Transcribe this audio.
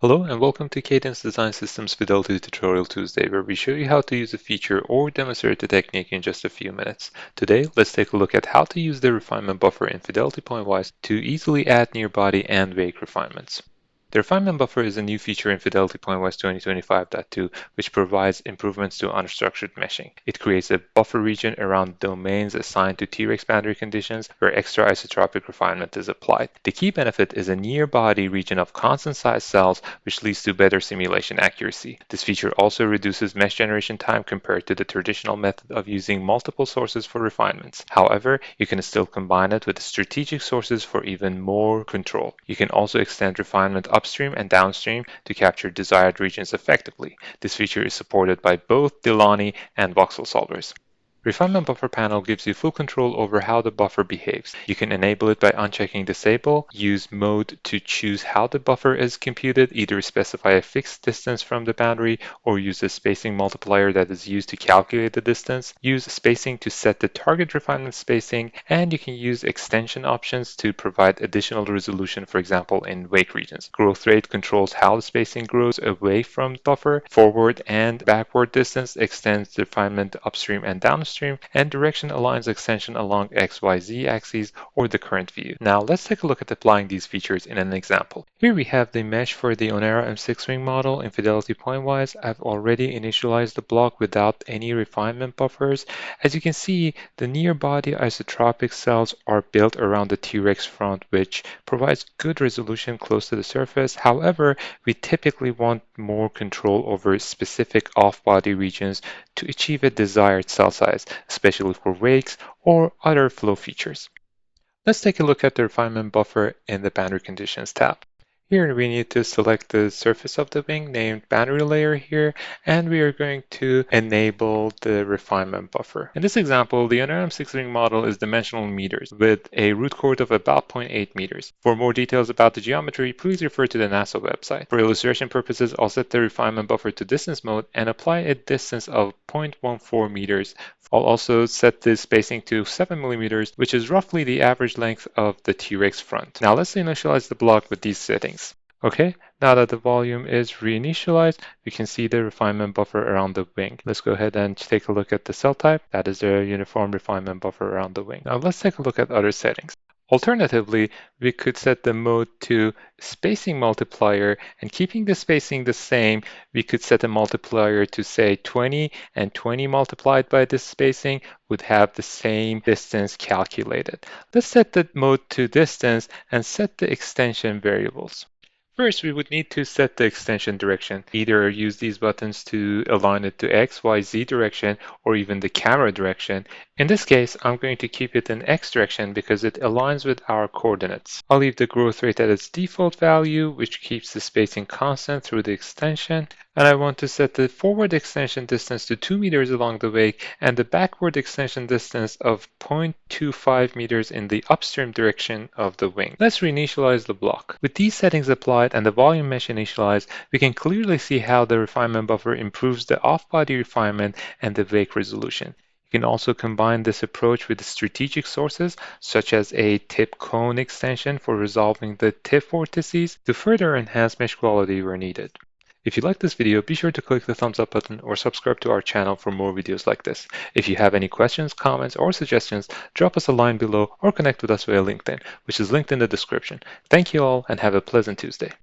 Hello and welcome to Cadence Design Systems Fidelity Tutorial Tuesday, where we show you how to use a feature or demonstrate the technique in just a few minutes. Today, let's take a look at how to use the refinement buffer in Fidelity Pointwise to easily add near body and wake refinements. The refinement buffer is a new feature in Fidelity Pointwise 2025.2, which provides improvements to unstructured meshing. It creates a buffer region around domains assigned to T-Rex boundary conditions where extra isotropic refinement is applied. The key benefit is a near-body region of constant-size cells, which leads to better simulation accuracy. This feature also reduces mesh generation time compared to the traditional method of using multiple sources for refinements. However, you can still combine it with strategic sources for even more control. You can also extend refinement upstream and downstream to capture desired regions effectively. This feature is supported by both Delaunay and Voxel solvers. Refinement Buffer panel gives you full control over how the buffer behaves. You can enable it by unchecking Disable, use Mode to choose how the buffer is computed, either specify a fixed distance from the boundary or use a spacing multiplier that is used to calculate the distance, use spacing to set the target refinement spacing, and you can use extension options to provide additional resolution, for example, in wake regions. Growth rate controls how the spacing grows away from the buffer. Forward and backward distance extends the refinement upstream and downstream, and direction aligns extension along XYZ axes or the current view. Now let's take a look at applying these features in an example. Here we have the mesh for the Onera M6 wing model in Fidelity Pointwise. I've already initialized the block without any refinement buffers. As you can see, the near body isotropic cells are built around the T-Rex front, which provides good resolution close to the surface. However, we typically want more control over specific off-body regions to achieve a desired cell size, especially for wakes or other flow features. Let's take a look at the refinement buffer in the boundary conditions tab. Here we need to select the surface of the wing named boundary layer here, and we are going to enable the refinement buffer. In this example, the Onera M6 wing model is dimensional in meters with a root chord of about 0.8 meters. For more details about the geometry, please refer to the NASA website. For illustration purposes, I'll set the refinement buffer to distance mode and apply a distance of 0.14 meters. I'll also set the spacing to 7 millimeters, which is roughly the average length of the T-Rex front. Now let's initialize the block with these settings. Okay, now that the volume is reinitialized, we can see the refinement buffer around the wing. Let's go ahead and take a look at the cell type. That is the uniform refinement buffer around the wing. Now let's take a look at other settings. Alternatively, we could set the mode to spacing multiplier, and keeping the spacing the same, we could set a multiplier to say 20, and 20 multiplied by this spacing would have the same distance calculated. Let's set the mode to distance and set the extension variables. First, we would need to set the extension direction. Either use these buttons to align it to X, Y, Z direction, or even the camera direction. In this case, I'm going to keep it in X direction because it aligns with our coordinates. I'll leave the growth rate at its default value, which keeps the spacing constant through the extension. And I want to set the forward extension distance to 2 meters along the wake and the backward extension distance of 0.25 meters in the upstream direction of the wing. Let's reinitialize the block. With these settings applied and the volume mesh initialized, we can clearly see how the refinement buffer improves the off-body refinement and the wake resolution. You can also combine this approach with strategic sources, such as a tip cone extension for resolving the tip vortices to further enhance mesh quality where needed. If you like this video, be sure to click the thumbs up button or subscribe to our channel for more videos like this. If you have any questions, comments, or suggestions, drop us a line below or connect with us via LinkedIn, which is linked in the description. Thank you all and have a pleasant Tuesday.